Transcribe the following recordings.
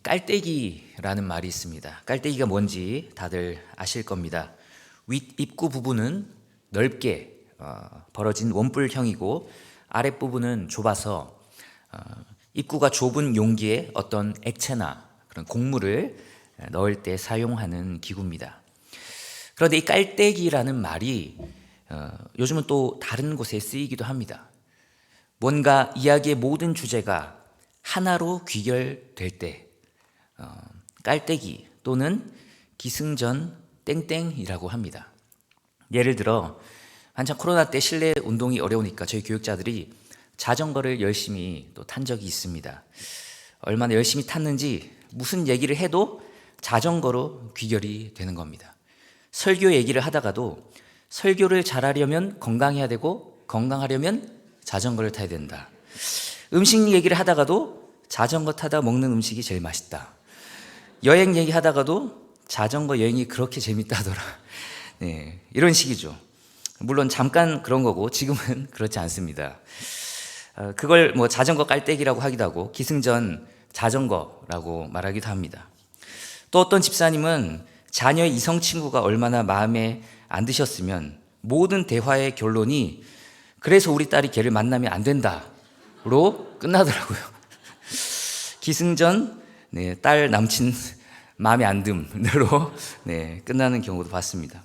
깔때기라는 말이 있습니다. 깔때기가 뭔지 다들 아실 겁니다. 윗입구 부분은 넓게 벌어진 원뿔형이고 아랫부분은 좁아서 입구가 좁은 용기에 어떤 액체나 그런 곡물을 넣을 때 사용하는 기구입니다. 그런데 이 깔때기라는 말이 요즘은 또 다른 곳에 쓰이기도 합니다. 뭔가 이야기의 모든 주제가 하나로 귀결될 때 깔때기 또는 기승전 땡땡이라고 합니다. 예를 들어 한참 코로나 때 실내 운동이 어려우니까 저희 교육자들이 자전거를 열심히 또 탄 적이 있습니다. 얼마나 열심히 탔는지 무슨 얘기를 해도 자전거로 귀결이 되는 겁니다. 설교 얘기를 하다가도 설교를 잘하려면 건강해야 되고 건강하려면 자전거를 타야 된다. 음식 얘기를 하다가도 자전거 타다 먹는 음식이 제일 맛있다. 여행 얘기하다가도 자전거 여행이 그렇게 재밌다더라. 네, 이런 식이죠. 물론 잠깐 그런 거고 지금은 그렇지 않습니다. 그걸 뭐 자전거 깔때기라고 하기도 하고 기승전 자전거라고 말하기도 합니다. 또 어떤 집사님은 자녀의 이성 친구가 얼마나 마음에 안 드셨으면 모든 대화의 결론이 그래서 우리 딸이 걔를 만나면 안 된다로 끝나더라고요. 기승전 딸 남친 마음에 안 듦으로 끝나는 경우도 봤습니다.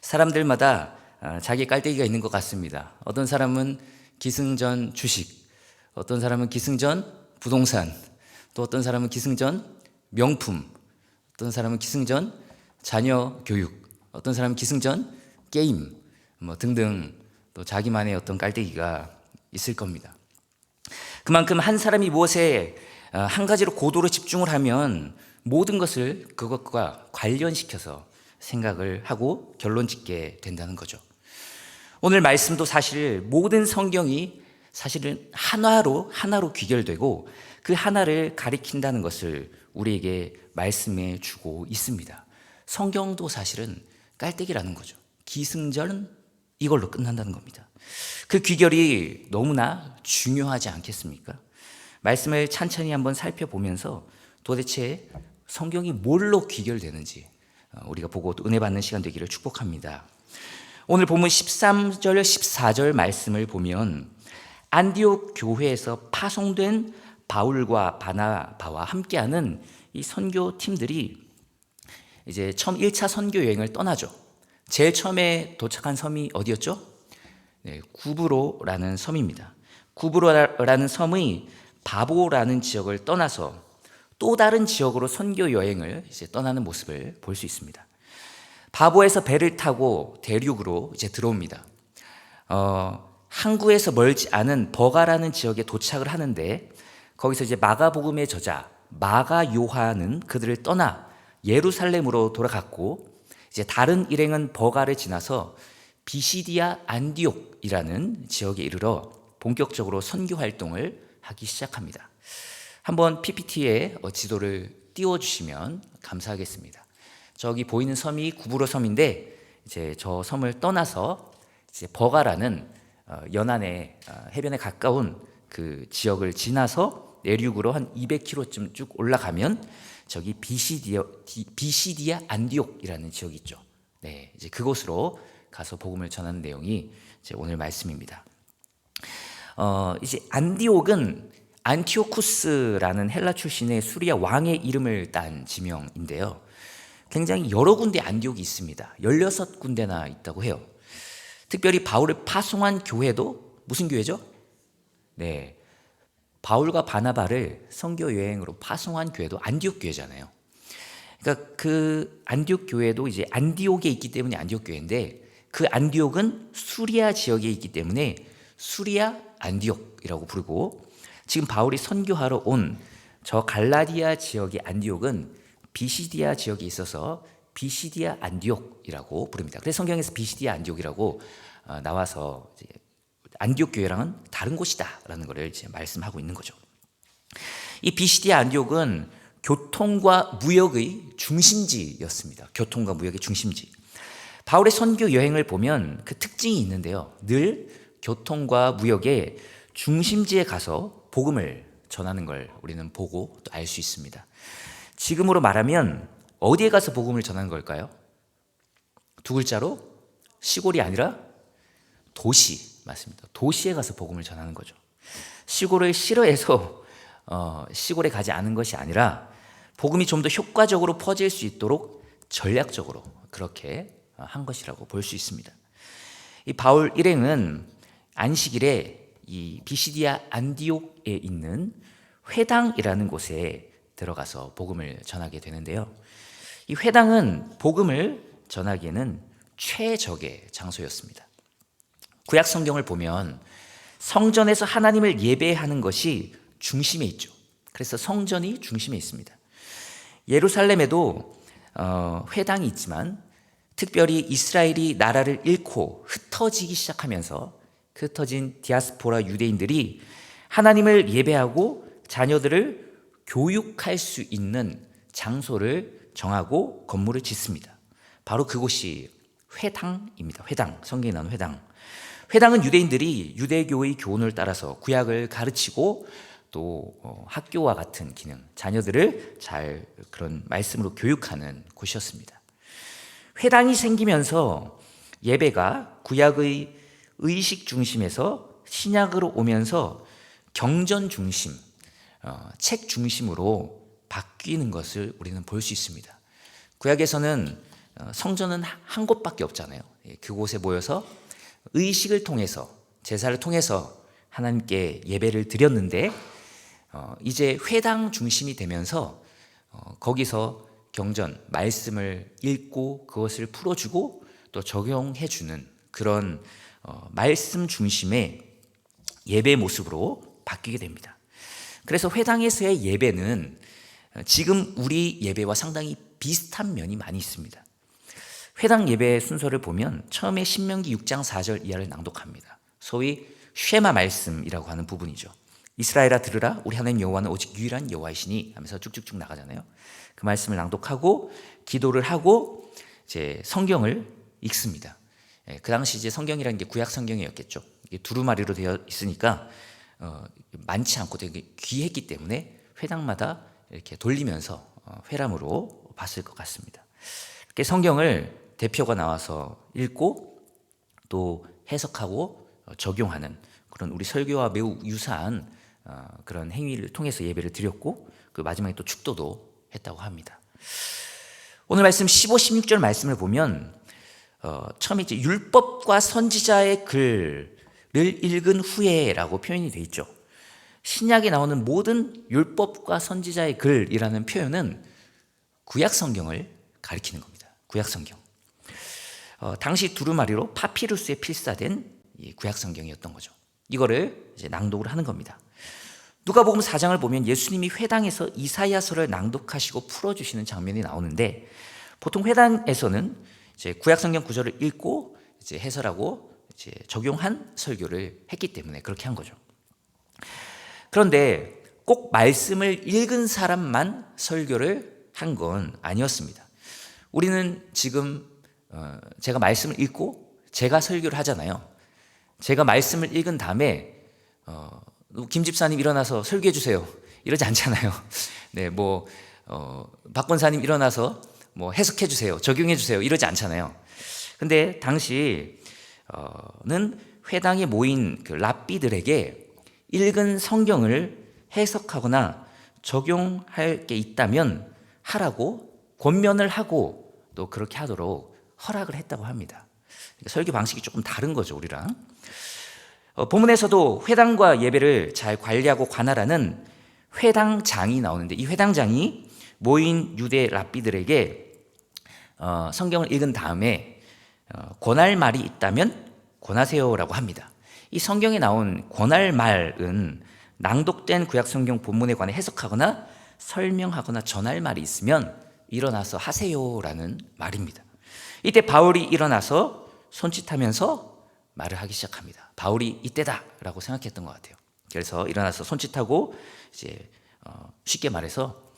사람들마다 자기 깔때기가 있는 것 같습니다. 어떤 사람은 기승전 주식, 어떤 사람은 기승전 부동산, 또 어떤 사람은 기승전 명품, 어떤 사람은 기승전 자녀 교육, 어떤 사람은 기승전 게임 등등 또 자기만의 어떤 깔때기가 있을 겁니다. 그만큼 한 사람이 무엇에 한 가지로 고도로 집중을 하면 모든 것을 그것과 관련시켜서 생각을 하고 결론 짓게 된다는 거죠. 오늘 말씀도 사실 모든 성경이 사실은 하나로 귀결되고 그 하나를 가리킨다는 것을 우리에게 말씀해 주고 있습니다. 성경도 사실은 깔때기라는 거죠. 기승전 이걸로 끝난다는 겁니다. 그 귀결이 너무나 중요하지 않겠습니까? 말씀을 찬찬히 한번 살펴보면서 도대체 성경이 뭘로 귀결되는지 우리가 보고 또 은혜 받는 시간 되기를 축복합니다. 오늘 본문 13절, 14절 말씀을 보면 안디옥 교회에서 파송된 바울과 바나바와 함께하는 이 선교팀들이 이제 처음 1차 선교 여행을 떠나죠. 제일 처음에 도착한 섬이 어디였죠? 구브로라는 섬입니다. 구브로라는 섬의 바보라는 지역을 떠나서 또 다른 지역으로 선교 여행을 이제 떠나는 모습을 볼 수 있습니다. 바보에서 배를 타고 대륙으로 이제 들어옵니다. 항구에서 멀지 않은 버가라는 지역에 도착을 하는데 거기서 이제 마가복음의 저자 마가 요한은 그들을 떠나 예루살렘으로 돌아갔고 이제 다른 일행은 버가를 지나서 비시디아 안디옥이라는 지역에 이르러 본격적으로 선교 활동을 하기 시작합니다. 한번 PPT에 지도를 띄워주시면 감사하겠습니다. 저기 보이는 섬이 구브로 섬인데 이제 저 섬을 떠나서 이제 버가라는 연안의 해변에 가까운 그 지역을 지나서 내륙으로 한 200km쯤 쭉 올라가면 저기 비시디아 안디옥이라는 지역이 있죠. 네, 이제 그곳으로 가서 복음을 전하는 내용이 이제 오늘 말씀입니다. 이제 안디옥은 안티오쿠스라는 헬라 출신의 수리아 왕의 이름을 딴 지명인데요. 굉장히 여러 군데 안디옥이 있습니다. 16군데나 있다고 해요. 특별히 바울을 파송한 교회도 무슨 교회죠? 네, 바울과 바나바를 선교 여행으로 파송한 교회도 안디옥 교회잖아요. 그러니까 그 안디옥 교회도 이제 안디옥에 있기 때문에 안디옥 교회인데 그 안디옥은 수리아 지역에 있기 때문에 수리아 안디옥이라고 부르고 지금 바울이 선교하러 온 저 갈라디아 지역의 안디옥은 비시디아 지역에 있어서 비시디아 안디옥이라고 부릅니다. 그래서 성경에서 비시디아 안디옥이라고 나와서 이제 안디옥 교회랑은 다른 곳이다라는 것을 이제 말씀하고 있는 거죠. 이 비시디아 안디옥은 교통과 무역의 중심지였습니다. 교통과 무역의 중심지. 바울의 선교 여행을 보면 그 특징이 있는데요. 늘 교통과 무역의 중심지에 가서 복음을 전하는 걸 우리는 보고 또 알 수 있습니다. 지금으로 말하면 어디에 가서 복음을 전하는 걸까요? 두 글자로 시골이 아니라 도시, 맞습니다. 도시에 가서 복음을 전하는 거죠. 시골을 싫어해서 시골에 가지 않은 것이 아니라 복음이 좀 더 효과적으로 퍼질 수 있도록 전략적으로 그렇게 한 것이라고 볼 수 있습니다. 이 바울 일행은 안식일에 이 비시디아 안디옥에 있는 회당이라는 곳에 들어가서 복음을 전하게 되는데요. 이 회당은 복음을 전하기에는 최적의 장소였습니다. 구약 성경을 보면 성전에서 하나님을 예배하는 것이 중심에 있죠. 그래서 성전이 중심에 있습니다. 예루살렘에도 회당이 있지만 특별히 이스라엘이 나라를 잃고 흩어지기 시작하면서 흩어진 디아스포라 유대인들이 하나님을 예배하고 자녀들을 교육할 수 있는 장소를 정하고 건물을 짓습니다. 바로 그곳이 회당입니다. 회당, 성경에 나오는 회당. 회당은 유대인들이 유대교의 교훈을 따라서 구약을 가르치고 또 학교와 같은 기능, 자녀들을 잘 그런 말씀으로 교육하는 곳이었습니다. 회당이 생기면서 예배가 구약의 의식 중심에서 신약으로 오면서 경전 중심, 책 중심으로 바뀌는 것을 우리는 볼 수 있습니다. 구약에서는 성전은 한 곳밖에 없잖아요. 그곳에 모여서 의식을 통해서, 제사를 통해서 하나님께 예배를 드렸는데 이제 회당 중심이 되면서 거기서 경전, 말씀을 읽고 그것을 풀어주고 또 적용해주는 그런 말씀 중심의 예배 모습으로 바뀌게 됩니다. 그래서 회당에서의 예배는 지금 우리 예배와 상당히 비슷한 면이 많이 있습니다. 회당 예배 순서를 보면 처음에 신명기 6장 4절 이하를 낭독합니다. 소위 쉐마 말씀이라고 하는 부분이죠. 이스라엘아 들으라, 우리 하나님 여호와는 오직 유일한 여호와이시니 하면서 쭉쭉쭉 나가잖아요. 그 말씀을 낭독하고 기도를 하고 이제 성경을 읽습니다. 그 당시 이제 성경이라는 게 구약 성경이었겠죠. 이게 두루마리로 되어 있으니까 많지 않고 되게 귀했기 때문에 회당마다 이렇게 돌리면서 회람으로 봤을 것 같습니다. 이렇게 성경을 대표가 나와서 읽고 또 해석하고 적용하는 그런 우리 설교와 매우 유사한 그런 행위를 통해서 예배를 드렸고 그 마지막에 또 축도도 했다고 합니다. 오늘 말씀 15, 16절 말씀을 보면 처음에 이제 율법과 선지자의 글을 읽은 후에라고 표현이 되어 있죠. 신약에 나오는 모든 율법과 선지자의 글이라는 표현은 구약 성경을 가리키는 겁니다. 구약 성경. 당시 두루마리로 파피루스에 필사된 이 구약 성경이었던 거죠. 이거를 이제 낭독을 하는 겁니다. 누가복음 4장을 보면 예수님이 회당에서 이사야서를 낭독하시고 풀어주시는 장면이 나오는데 보통 회당에서는 이제 구약 성경 구절을 읽고 이제 해설하고 이제 적용한 설교를 했기 때문에 그렇게 한 거죠. 그런데 꼭 말씀을 읽은 사람만 설교를 한 건 아니었습니다. 우리는 지금 제가 말씀을 읽고 제가 설교를 하잖아요. 제가 말씀을 읽은 다음에 김 집사님 일어나서 설교해 주세요 이러지 않잖아요. 네, 박 권사님 일어나서 해석해 주세요, 적용해 주세요 이러지 않잖아요. 근데 당시는 회당에 모인 그 랍비들에게 읽은 성경을 해석하거나 적용할 게 있다면 하라고 권면을 하고 또 그렇게 하도록 허락을 했다고 합니다. 그러니까 설교 방식이 조금 다른 거죠, 우리랑. 본문에서도 회당과 예배를 잘 관리하고 관할하는 회당장이 나오는데 이 회당장이 모인 유대 랍비들에게 성경을 읽은 다음에 권할 말이 있다면 권하세요라고 합니다. 이 성경에 나온 권할 말은 낭독된 구약 성경 본문에 관해 해석하거나 설명하거나 전할 말이 있으면 일어나서 하세요라는 말입니다. 이때 바울이 일어나서 손짓하면서 말을 하기 시작합니다. 바울이 이때다라고 생각했던 것 같아요. 그래서 일어나서 손짓하고 이제 쉽게 말해서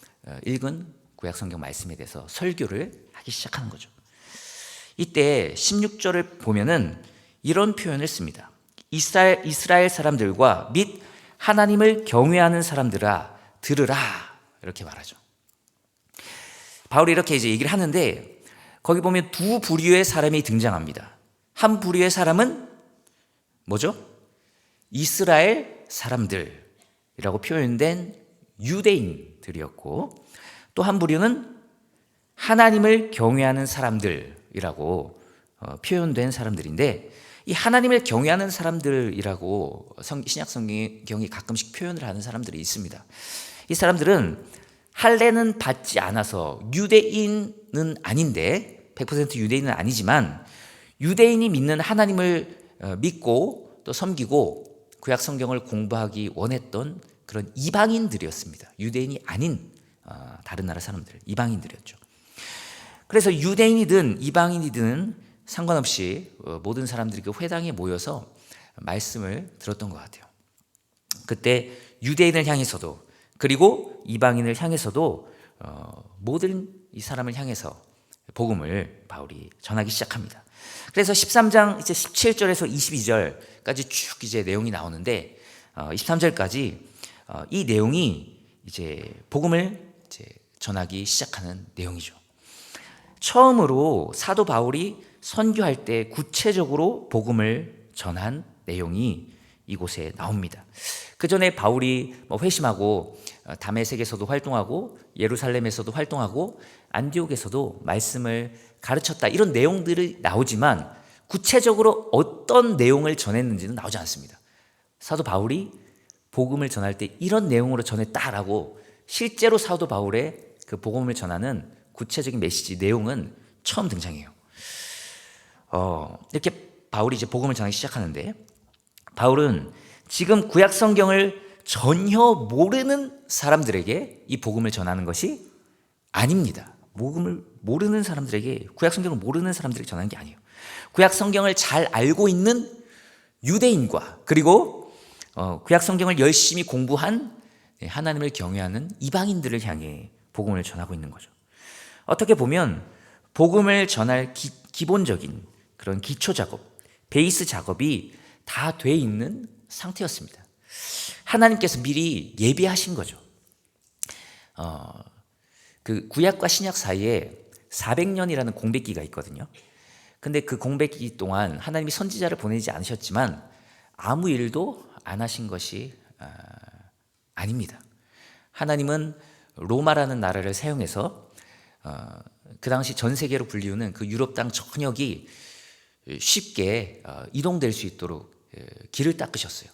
읽은 구약 성경 말씀에 대해서 설교를 하기 시작하는 거죠. 이때 16절을 보면은 이런 표현을 씁니다. 이스라엘 사람들과 및 하나님을 경외하는 사람들아 들으라 이렇게 말하죠. 바울이 이렇게 이제 얘기를 하는데 거기 보면 두 부류의 사람이 등장합니다. 한 부류의 사람은 뭐죠? 이스라엘 사람들이라고 표현된 유대인들이었고 또 한 부류는 하나님을 경외하는 사람들이라고 표현된 사람들인데 이 하나님을 경외하는 사람들이라고 신약 성경이 가끔씩 표현을 하는 사람들이 있습니다. 이 사람들은 할례는 받지 않아서 유대인은 아닌데 100% 유대인은 아니지만 유대인이 믿는 하나님을 믿고 또 섬기고 구약 성경을 공부하기 원했던 그런 이방인들이었습니다. 유대인이 아닌 다른 나라 사람들, 이방인들이었죠. 그래서 유대인이든 이방인이든 상관없이 모든 사람들이 그 회당에 모여서 말씀을 들었던 것 같아요. 그때 유대인을 향해서도 그리고 이방인을 향해서도 모든 이 사람을 향해서 복음을 바울이 전하기 시작합니다. 그래서 13장 이제 17절에서 22절까지 쭉 이제 내용이 나오는데 23절까지 이 내용이 이제 복음을 이제 전하기 시작하는 내용이죠. 처음으로 사도 바울이 선교할 때 구체적으로 복음을 전한 내용이 이곳에 나옵니다. 그 전에 바울이 회심하고 다메섹에서도 활동하고 예루살렘에서도 활동하고 안디옥에서도 말씀을 가르쳤다 이런 내용들이 나오지만 구체적으로 어떤 내용을 전했는지는 나오지 않습니다. 사도 바울이 복음을 전할 때 이런 내용으로 전했다라고 실제로 사도 바울의 그 복음을 전하는 구체적인 메시지 내용은 처음 등장해요. 이렇게 바울이 이제 복음을 전하기 시작하는데 바울은 지금 구약 성경을 전혀 모르는 사람들에게 이 복음을 전하는 것이 아닙니다. 복음을 모르는 사람들에게 구약 성경을 모르는 사람들에게 전하는 게 아니에요. 구약 성경을 잘 알고 있는 유대인과 그리고 구약 성경을 열심히 공부한 하나님을 경외하는 이방인들을 향해 복음을 전하고 있는 거죠. 어떻게 보면 복음을 전할 기본적인 그런 기초 작업, 베이스 작업이 다 돼 있는 상태였습니다. 하나님께서 미리 예비하신 거죠. 그 구약과 신약 사이에 400년이라는 공백기가 있거든요. 근데 그 공백기 동안 하나님이 선지자를 보내지 않으셨지만 아무 일도 안 하신 것이 아닙니다. 하나님은 로마라는 나라를 사용해서 그 당시 전 세계로 불리우는 그 유럽 땅 전역이 쉽게 이동될 수 있도록 길을 닦으셨어요.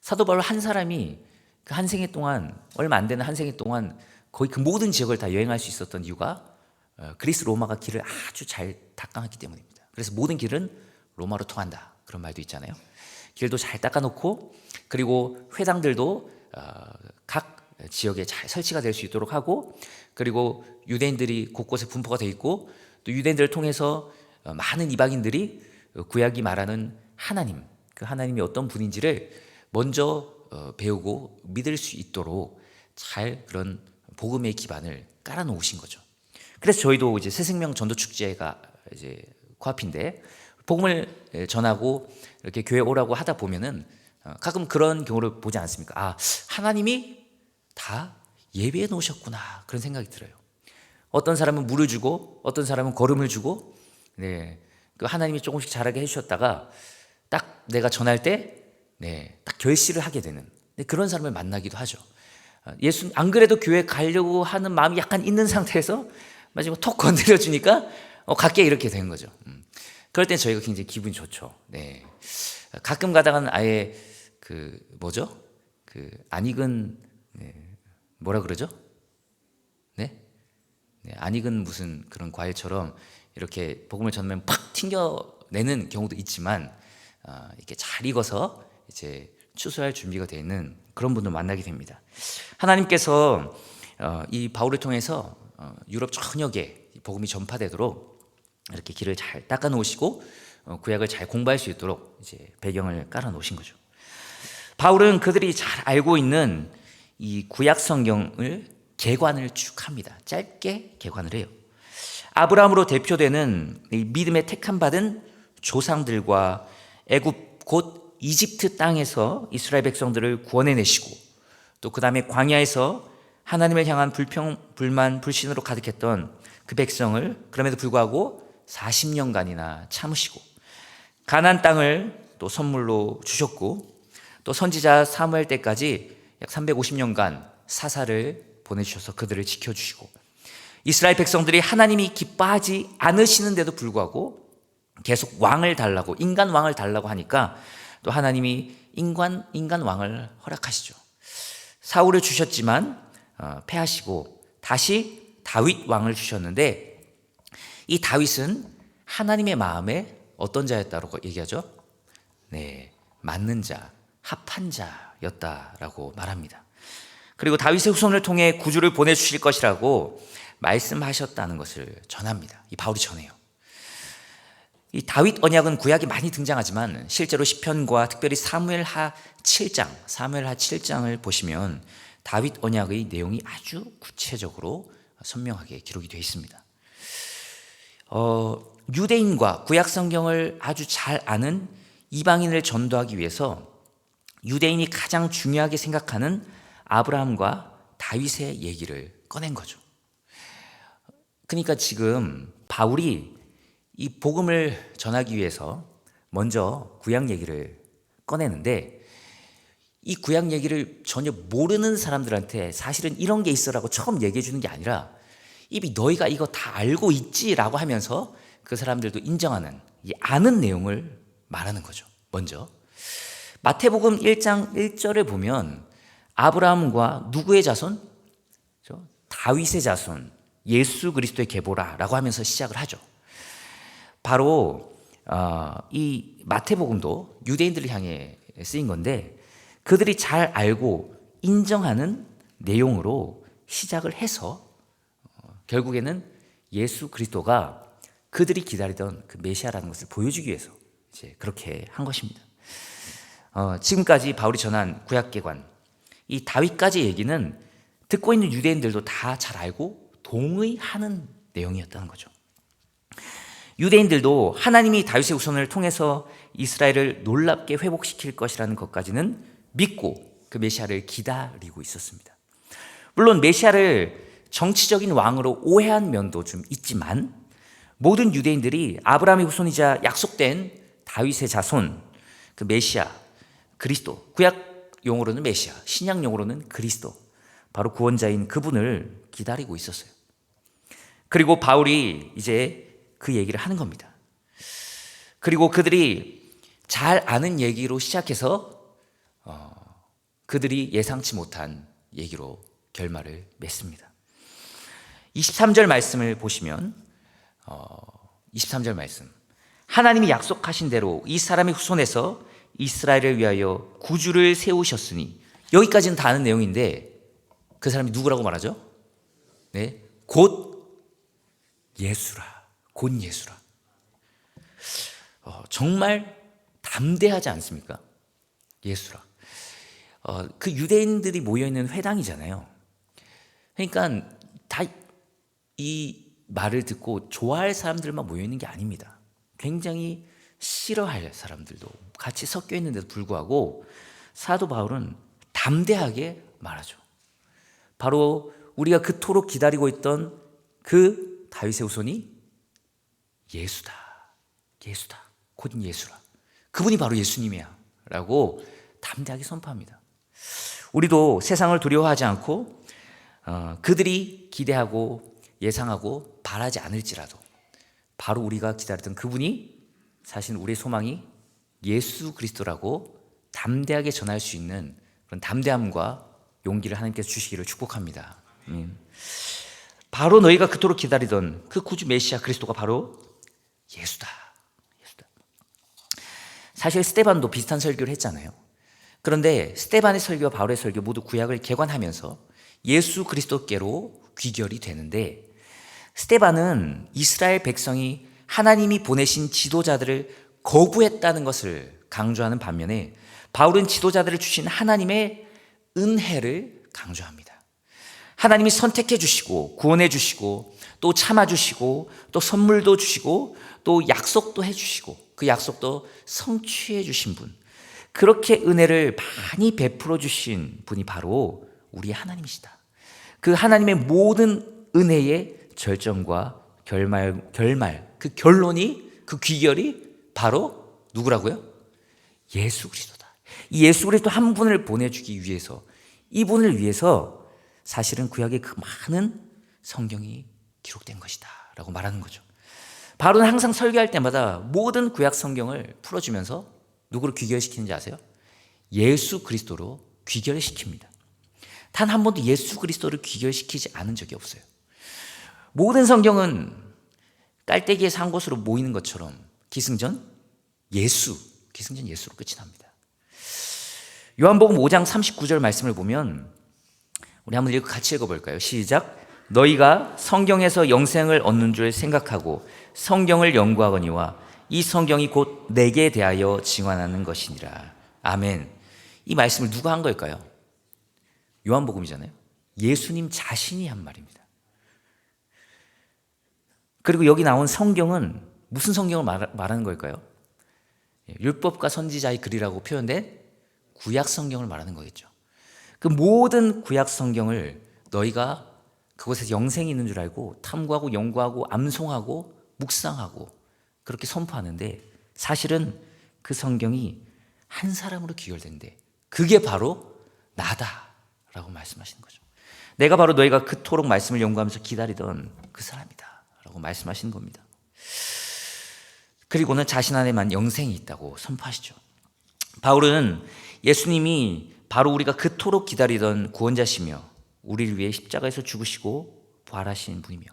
사도 바울 한 사람이 그 한 생애 동안 얼마 안 되는 한 생애 동안 거의 그 모든 지역을 다 여행할 수 있었던 이유가 그리스 로마가 길을 아주 잘 닦아놨기 때문입니다. 그래서 모든 길은 로마로 통한다 그런 말도 있잖아요. 길도 잘 닦아놓고 그리고 회당들도 각 지역에 잘 설치가 될 수 있도록 하고 그리고 유대인들이 곳곳에 분포가 돼 있고 또 유대인들을 통해서 많은 이방인들이 구약이 말하는 하나님 그 하나님이 어떤 분인지를 먼저 배우고 믿을 수 있도록 잘 그런 복음의 기반을 깔아놓으신 거죠. 그래서 저희도 이제 새생명 전도 축제가 이제 코앞인데 복음을 전하고 이렇게 교회 오라고 하다 보면은 가끔 그런 경우를 보지 않습니까? 하나님이 다 예비해 놓으셨구나 그런 생각이 들어요. 어떤 사람은 물을 주고 어떤 사람은 걸음을 주고 그 하나님이 조금씩 자라게 해주셨다가 딱 내가 전할 때 딱 결실을 하게 되는 그런 사람을 만나기도 하죠. 예수 안 그래도 교회 가려고 하는 마음이 약간 있는 상태에서 마지막에 톡 건드려 주니까 갈게 이렇게 되는 거죠. 그럴 땐 저희가 굉장히 기분이 좋죠. 가끔 가다가는 아예 그 안 익은 뭐라 그러죠? 안 익은 무슨 그런 과일처럼 이렇게 복음을 전하면 팍 튕겨내는 경우도 있지만 이렇게 잘 익어서 이제 추수할 준비가 되어 있는 그런 분들 만나게 됩니다. 하나님께서 이 바울을 통해서 유럽 전역에 복음이 전파되도록 이렇게 길을 잘 닦아 놓으시고 구약을 잘 공부할 수 있도록 이제 배경을 깔아 놓으신 거죠. 바울은 그들이 잘 알고 있는 이 구약 성경을 개관을 쭉 합니다. 짧게 개관을 해요. 아브라함으로 대표되는 이 믿음의 택함 받은 조상들과 애굽 곧 이집트 땅에서 이스라엘 백성들을 구원해내시고 또 그 다음에 광야에서 하나님을 향한 불만, 불신으로 가득했던 그 백성을 그럼에도 불구하고 40년간이나 참으시고 가나안 땅을 또 선물로 주셨고 또 선지자 사무엘 때까지 약 350년간 사사를 보내주셔서 그들을 지켜주시고 이스라엘 백성들이 하나님이 기뻐하지 않으시는데도 불구하고 계속 왕을 달라고 인간 왕을 달라고 하니까 또 하나님이 인간 왕을 허락하시죠. 사울을 주셨지만 패하시고 다시 다윗 왕을 주셨는데 이 다윗은 하나님의 마음에 어떤 자였다고 얘기하죠? 네, 맞는 자, 합한 자였다라고 말합니다. 그리고 다윗의 후손을 통해 구주를 보내주실 것이라고 말씀하셨다는 것을 전합니다. 이 바울이 전해요. 이 다윗 언약은 구약이 많이 등장하지만 실제로 시편과 특별히 사무엘하 7장을 보시면 다윗 언약의 내용이 아주 구체적으로 선명하게 기록이 되어 있습니다. 유대인과 구약 성경을 아주 잘 아는 이방인을 전도하기 위해서 유대인이 가장 중요하게 생각하는 아브라함과 다윗의 얘기를 꺼낸 거죠. 그러니까 지금 바울이 이 복음을 전하기 위해서 먼저 구약 얘기를 꺼내는데 이 구약 얘기를 전혀 모르는 사람들한테 사실은 이런 게 있어라고 처음 얘기해 주는 게 아니라 이미 너희가 이거 다 알고 있지라고 하면서 그 사람들도 인정하는 이 아는 내용을 말하는 거죠. 먼저 마태복음 1장 1절에 보면 아브라함과 누구의 자손? 다윗의 자손 예수 그리스도의 계보라라고 하면서 시작을 하죠. 바로 이 마태복음도 유대인들을 향해 쓰인 건데 그들이 잘 알고 인정하는 내용으로 시작을 해서 결국에는 예수 그리스도가 그들이 기다리던 그 메시아라는 것을 보여주기 위해서 이제 그렇게 한 것입니다. 지금까지 바울이 전한 구약계관 이 다윗까지 얘기는 듣고 있는 유대인들도 다 잘 알고 동의하는 내용이었다는 거죠. 유대인들도 하나님이 다윗의 후손을 통해서 이스라엘을 놀랍게 회복시킬 것이라는 것까지는 믿고 그 메시아를 기다리고 있었습니다. 물론 메시아를 정치적인 왕으로 오해한 면도 좀 있지만 모든 유대인들이 아브라함의 후손이자 약속된 다윗의 자손 그 메시아 그리스도 구약 용어로는 메시아 신약 용어로는 그리스도 바로 구원자인 그분을 기다리고 있었어요. 그리고 바울이 이제 그 얘기를 하는 겁니다. 그리고 그들이 잘 아는 얘기로 시작해서 그들이 예상치 못한 얘기로 결말을 맺습니다. 23절 말씀을 보시면 23절 말씀 하나님이 약속하신 대로 이 사람의 후손에서 이스라엘을 위하여 구주를 세우셨으니 여기까지는 다 아는 내용인데 그 사람이 누구라고 말하죠? 네, 곧 예수라. 곧 예수라. 정말 담대하지 않습니까? 예수라. 그 유대인들이 모여있는 회당이잖아요. 그러니까 다 이 말을 듣고 좋아할 사람들만 모여있는 게 아닙니다. 굉장히 싫어할 사람들도 같이 섞여 있는데도 불구하고 사도 바울은 담대하게 말하죠. 바로 우리가 그토록 기다리고 있던 그 다윗의 후손이 예수다. 예수다. 곧 예수라. 그분이 바로 예수님이야. 라고 담대하게 선포합니다. 우리도 세상을 두려워하지 않고 그들이 기대하고 예상하고 바라지 않을지라도 바로 우리가 기다렸던 그분이 사실 우리의 소망이 예수 그리스도라고 담대하게 전할 수 있는 그런 담대함과 용기를 하나님께서 주시기를 축복합니다. 바로 너희가 그토록 기다리던 그 구주 메시아 그리스도가 바로 예수다. 예수다. 사실 스데반도 비슷한 설교를 했잖아요. 그런데 스데반의 설교와 바울의 설교 모두 구약을 개관하면서 예수 그리스도께로 귀결이 되는데 스데반은 이스라엘 백성이 하나님이 보내신 지도자들을 거부했다는 것을 강조하는 반면에 바울은 지도자들을 주신 하나님의 은혜를 강조합니다. 하나님이 선택해 주시고 구원해 주시고 또 참아 주시고 또 선물도 주시고 또 약속도 해 주시고 그 약속도 성취해 주신 분 그렇게 은혜를 많이 베풀어 주신 분이 바로 우리 하나님이시다. 그 하나님의 모든 은혜의 절정과 결말, 그 결론이, 그 귀결이 바로 누구라고요? 예수 그리스도다. 이 예수 그리스도 한 분을 보내주기 위해서, 이분을 위해서 사실은 구약의 그 많은 성경이 기록된 것이다 라고 말하는 거죠. 바로는 항상 설교할 때마다 모든 구약 성경을 풀어주면서 누구를 귀결시키는지 아세요? 예수 그리스도로 귀결시킵니다. 단 한 번도 예수 그리스도를 귀결시키지 않은 적이 없어요. 모든 성경은 깔때기에서 한 곳으로 모이는 것처럼 기승전 예수로 끝이 납니다. 요한복음 5장 39절 말씀을 보면 우리 한번 같이 읽어볼까요? 시작. 너희가 성경에서 영생을 얻는 줄 생각하고 성경을 연구하거니와 이 성경이 곧 내게 대하여 증언하는 것이니라. 아멘. 이 말씀을 누가 한 걸까요? 요한복음이잖아요. 예수님 자신이 한 말입니다. 그리고 여기 나온 성경은 무슨 성경을 말하는 걸까요? 율법과 선지자의 글이라고 표현된 구약 성경을 말하는 거겠죠. 그 모든 구약 성경을 너희가 그곳에서 영생이 있는 줄 알고 탐구하고 연구하고 암송하고 묵상하고 그렇게 선포하는데 사실은 그 성경이 한 사람으로 귀결된데 그게 바로 나다라고 말씀하시는 거죠. 내가 바로 너희가 그토록 말씀을 연구하면서 기다리던 그 사람이다 라고 말씀하시는 겁니다. 그리고는 자신 안에만 영생이 있다고 선포하시죠. 바울은 예수님이 바로 우리가 그토록 기다리던 구원자시며 우리를 위해 십자가에서 죽으시고 부활하신 분이며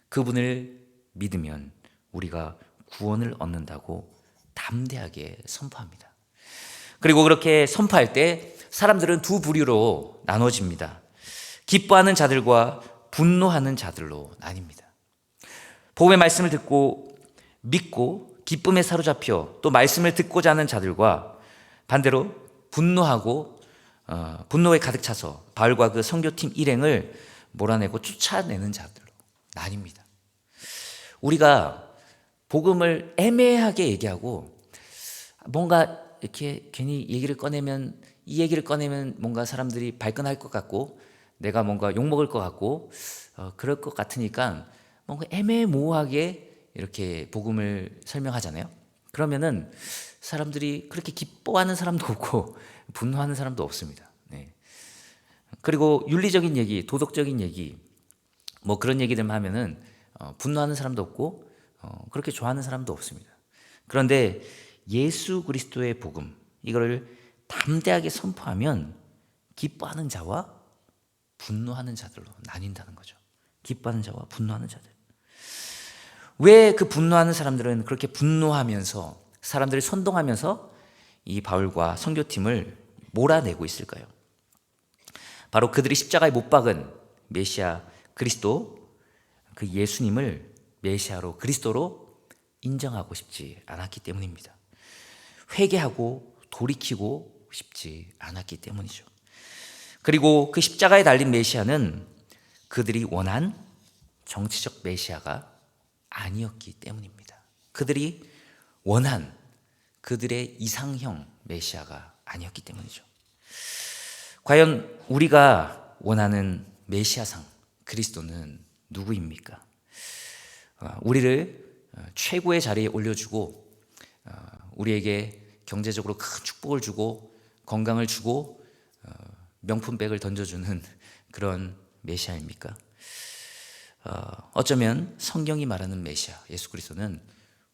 그분을 믿으면 우리가 구원을 얻는다고 담대하게 선포합니다. 그리고 그렇게 선포할 때 사람들은 두 부류로 나눠집니다. 기뻐하는 자들과 분노하는 자들로 나뉩니다. 복음의 말씀을 듣고 믿고 기쁨에 사로잡혀 또 말씀을 듣고자 하는 자들과 반대로 분노하고 분노에 가득 차서 바울과 그 선교팀 일행을 몰아내고 쫓아내는 자들로 나뉩니다. 우리가 복음을 애매하게 얘기하고 뭔가 이렇게 괜히 얘기를 꺼내면 이 얘기를 꺼내면 뭔가 사람들이 발끈할 것 같고 내가 뭔가 욕먹을 것 같고 그럴 것 같으니까 뭔가 애매모호하게 이렇게 복음을 설명하잖아요. 그러면은 사람들이 그렇게 기뻐하는 사람도 없고 분노하는 사람도 없습니다. 네. 그리고 윤리적인 얘기, 도덕적인 얘기 뭐 그런 얘기들만 하면은 분노하는 사람도 없고 그렇게 좋아하는 사람도 없습니다. 그런데 예수 그리스도의 복음 이거를 담대하게 선포하면 기뻐하는 자와 분노하는 자들로 나뉜다는 거죠. 기뻐하는 자와 분노하는 자들. 왜 그 분노하는 사람들은 그렇게 분노하면서 사람들이 선동하면서 이 바울과 선교팀을 몰아내고 있을까요? 바로 그들이 십자가에 못 박은 메시아 그리스도 그 예수님을 메시아로 그리스도로 인정하고 싶지 않았기 때문입니다. 회개하고 돌이키고 싶지 않았기 때문이죠. 그리고 그 십자가에 달린 메시아는 그들이 원한 정치적 메시아가 아니었기 때문입니다. 그들이 원한 그들의 이상형 메시아가 아니었기 때문이죠. 과연 우리가 원하는 메시아상 그리스도는 누구입니까? 우리를 최고의 자리에 올려주고 우리에게 경제적으로 큰 축복을 주고 건강을 주고 명품백을 던져주는 그런 메시아입니까? 어쩌면 성경이 말하는 메시아 예수 그리스도는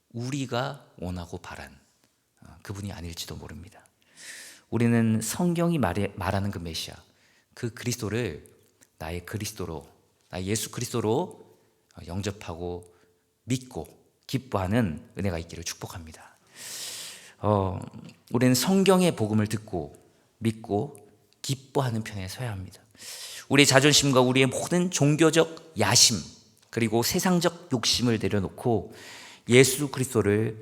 우리가 원하고 바란 그분이 아닐지도 모릅니다. 우리는 성경이 말하는 그 메시아 그 그리스도를 나의 그리스도로 나의 예수 그리스도로 영접하고 믿고 기뻐하는 은혜가 있기를 축복합니다. 우리는 성경의 복음을 듣고 믿고 기뻐하는 편에 서야 합니다. 우리의 자존심과 우리의 모든 종교적 야심 그리고 세상적 욕심을 내려놓고 예수 그리스도로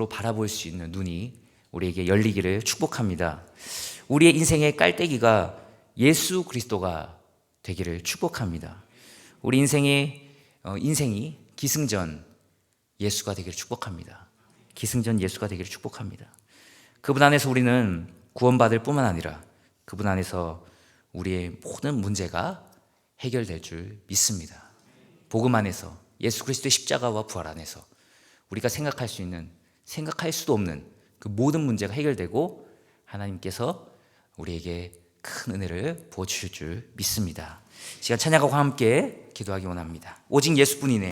바라볼 수 있는 눈이 우리에게 열리기를 축복합니다. 우리의 인생의 깔때기가 예수 그리스도가 되기를 축복합니다. 우리 인생이 기승전 예수가 되기를 축복합니다. 기승전 예수가 되기를 축복합니다. 그분 안에서 우리는 구원받을 뿐만 아니라 그분 안에서 우리의 모든 문제가 해결될 줄 믿습니다. 복음 안에서 예수 그리스도의 십자가와 부활 안에서 우리가 생각할 수 있는, 생각할 수도 없는 그 모든 문제가 해결되고 하나님께서 우리에게 큰 은혜를 부어주실 줄 믿습니다. 시간 찬양하고 함께 기도하기 원합니다. 오직 예수뿐이네.